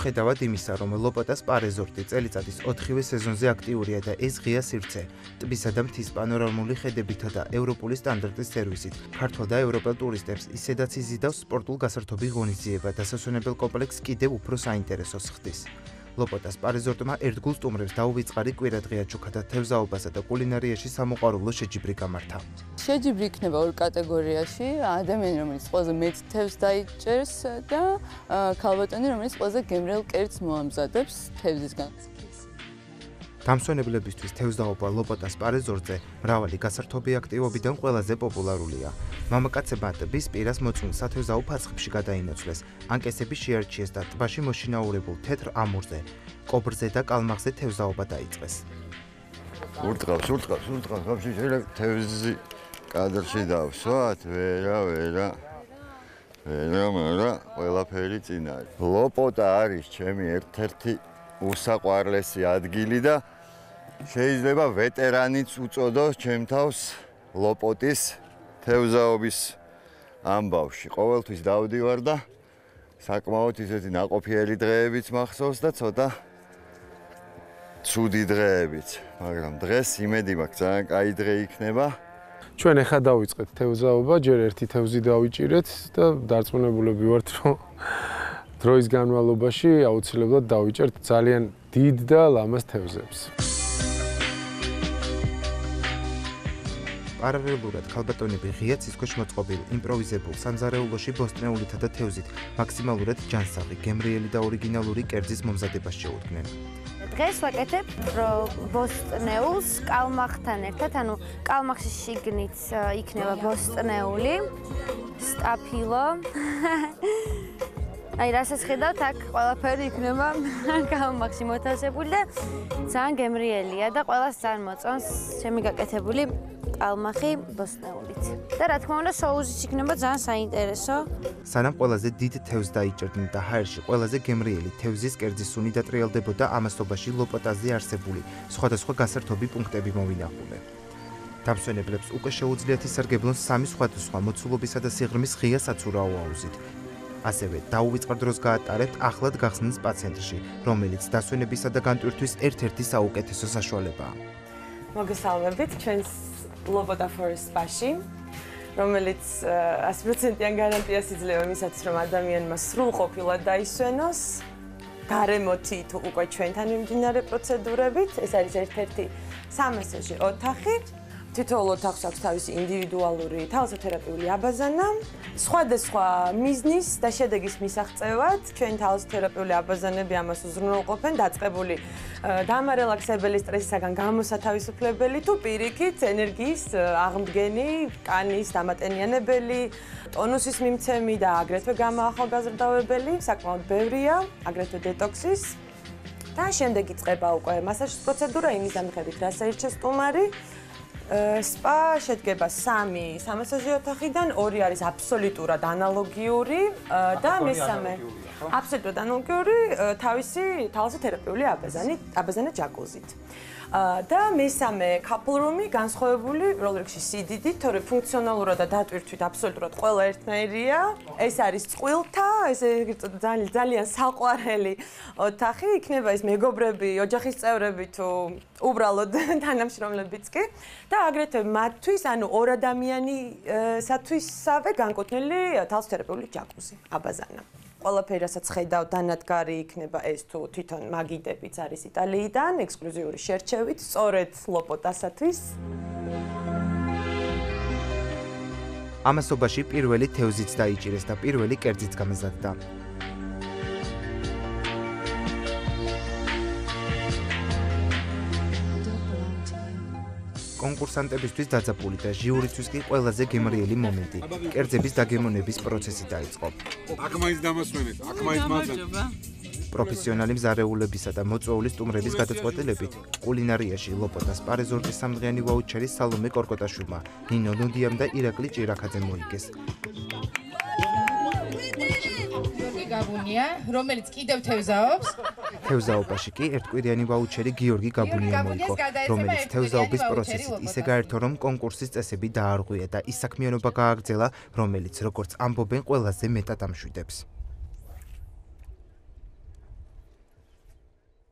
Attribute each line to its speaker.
Speaker 1: მიუხედავად იმისა, რომ ლოპოტას პა რეზორტი წელიწადის 4-ვე სეზონზე აქტიურია და ეს ღია სივრცე, ტბისა და მთის პანორამული ხედებითა და ევროპული სტანდარტის სერვისით, ქართველ და ევროპელ ტურისტებს ისედაც იზიდავს სპორტულ გასართობი ღონისძიება და სასვენებელ კომპლექსს კიდევ უფრო საინტერესოს ხდის. ლოპოტას პა რეზორტმა ერთგულ სტუმრებს დაუვიწყარი კვირადღია ჩუქა და თევზაობასა და კულინარიაში სამოყვარულო შეჯიბრი გამართა.
Speaker 2: შეჯიბრი იქნება ორ კატეგორიაში, ადამიანი, რომელიც ყველაზე მეტ თევზს დაიჭერს და ქალბატონი, რომელიც ყველაზე გემრიელ კერძს მოამზადებს თევზისგან.
Speaker 1: დამსვენებლებისთვის თევზაობა ლოპოტას პა რეზორტზე მრავალი გასართობი აქტივობიდან ყველაზე პოპულარულია. მამაკაცებმა ტბის პირას მოწმულ სათევზაო ფაცხებში გადაინაცვლეს, ანკესები შეარჩიეს და ტბაში მოშინაურებულ თეთრ ამურზე, კობრზე და კალმახზე თევზაობა დაიწყეს.
Speaker 3: ურტყავს, ხაბში შეიძლება თევზი კადრში დავსვათ, ვერა, მაგრამ ყველაფერი წინ არის. ლოპოტა არის ჩემი ერთ-ერთი უსაყვარლესი ადგილი და შეიძლება ვეტერანიც უწოდოს ჩემ თავს ლოპოტის თევზაობის ამბავში. ყოველთვის დავდივარ და საკმაოდ ისეთი ნაყოფიერი დღეებიც მახსოვს და ცოტა ცუდი დღეებიც, მაგრამ დღეს იმედი მაქვს ძალიან კაი დღე იქნება.
Speaker 4: ჩვენ ახლა დავიწყეთ თევზაობა, ჯერ ერთი თევზი დავიჭირეთ და დარწმუნებულები ვართ, რომ დროის განმავლობაში აუცილებლად დავიჭერთ ძალიან დიდ და ლამაზ თევზებს.
Speaker 1: პარალელურად ქალბატონები ღია ცისქვეშ მოწყობილ იმპროვიზებულ სამზარეულოში ბოსტნეულითა და თევზით მაქსიმალურად ჯანსაღი, გემრიელი და ორიგინალური კერძის მომზადებას შეუდგნენ.
Speaker 5: დღეს ვაკეთებ ბოსტნეულს კალმახთან ერთად, ანუ კალმახში შიგნით იქნება ბოსტნეული, სტაფილო. აი, რასაც ხედავთ, აქ ყველაფერი იქნება კალმახში მოთავსებული და ძალიან გემრიელია და ყველას ძალიან მოწონს ჩემი გაკეთებული კალმახი ბოსტნეულით. და რა თქმა უნდა, სოუსიც იქნება ძალიან საინტერესო.
Speaker 1: სანამ ყველაზე დიდ თევზს დაიჭერდნენ და ჰაერში ყველაზე გემრიელი თევზის კერძის სუნი დატრიალდებოდა, ამასობაში ლოპოტაზე არსებული სხვადასხვა გასართობი პუნქტები მოვინახულე. დამსვენებლებს უკვე შეუძლიათ ისარგებლონ სამი სხვადასხვა მოცულობისა და სიღრმის ღია საცურაო აუზით. ასევე დაუვიწყარ დროს გაატარებთ ახლად გახსნის სპა-ცენტრში, რომელიც დასვენებისა და განტვირთვის ერთ-ერთი საუკეთესო საშუალებაა.
Speaker 6: მოგესალმებით ჩვენს ლოპოტა ფორესტ სპაში, რომელიც 100%-იან გარანტიას იძლევა იმისათვის, რომ ადამიანმა სრულყოფილად დაისვენოს, გარემოთი თუ უკვე ჩვენთან მიმდინარე პროცედურებით. ეს არის ერთ-ერთი სამასაჟო ოთახი. თითოეულ ოთახს აქვს თავისი ინდივიდუალური თალასოთერაპიული აბაზანა. სხვადასხვა მიზნის და შედეგის მისაღწევად ჩვენ თალასოთერაპიული აბაზანები ამას უზრუნველყოფენ, დაწყებული დამარელაქსებელი სტრესისაგან გამოსათავისუფლებელი თუ პირიქით ენერგიის აღმდგენი, კანის დამატენიანებელი, ტონუსის მიმცემი და აგრეთვე გამოახალგაზრდავებელი, საკმაოდ ბევრია, აგრეთვე დეტოქსის. და შემდეგ იწყება უკვე მასაჟის პროცედურა, იმის მიხედვით რაც აირჩეს სტუმარი. სპა შედგება 3 სამასაჟო ოთახიდან, 2 არის აბსოლუტურად ანალოგიური და მესამე აბსოლუტურად ანალოგიური თავისი თალასოთერაპიული აბაზანა ჯაკუზით. და მესამე couple room-ი განსხვავებული პირველ რიგში სიდიდით, თორე ფუნქციონალურად და დატვირთვით აბსოლუტურად ყველა ერთნაირია. ეს არის წყვილთა, ესე ძალიან საყვარელი ოთახი, იქნება ეს მეგობრები, ოჯახის წევრები თუ უბრალოდ თანამშრომლებიც კი. და აგრეთვე მათთვის, ანუ ორ ადამიანისათვისავე განკუთვნილი თალასოთერაპიული ჯაკუზი, აბაზანა. ყველაფერი, რასაც ხედავთ, დანადგარი იქნება ეს თუ თვითონ მაგიდებიც არის იტალიიდან, ექსკლუზიური შერჩევით, სწორედ ლოპოტასათვის.
Speaker 1: ამასობაში პირველი თევზიც დაიჭირეს და პირველი კერძიც გამზადდა. კონკურსანტებისთვის დაძაბული და ჟიურისთვის კი ყველაზე გემრიელი მომენტი, კერძების დაგემონების პროცესი დაიწყო.
Speaker 7: აქ მაინც დამასვენეთ, აქ მაინც მადლობ.
Speaker 1: პროფესიონალი მზარეულებისა და მოწვეული სტუმრების გადაწყვეტილებით კულინარიაში ლოპოტას პა რეზორტის სამდღიანი ვაუჩერი სალომე კორკოტაშვილმა, ნინო ნუდიამ და ირაკლი ჭირაქაძემ მოიგეს.
Speaker 8: გაბუნია, რომელიც კიდევ თევზაობს.
Speaker 1: თევზაობაში კი ერთკვირიანი ვაუჩერი გიორგი გაბუნია მოიგო, რომელიც თევზაობის პროცესით ისე გაერთო, რომ კონკურსის წესები დაარღვია და ის საქმიანობა გააგრძელა, რომელიც როგორც ამბობენ ყველაზე მეტად ამშვიდებს.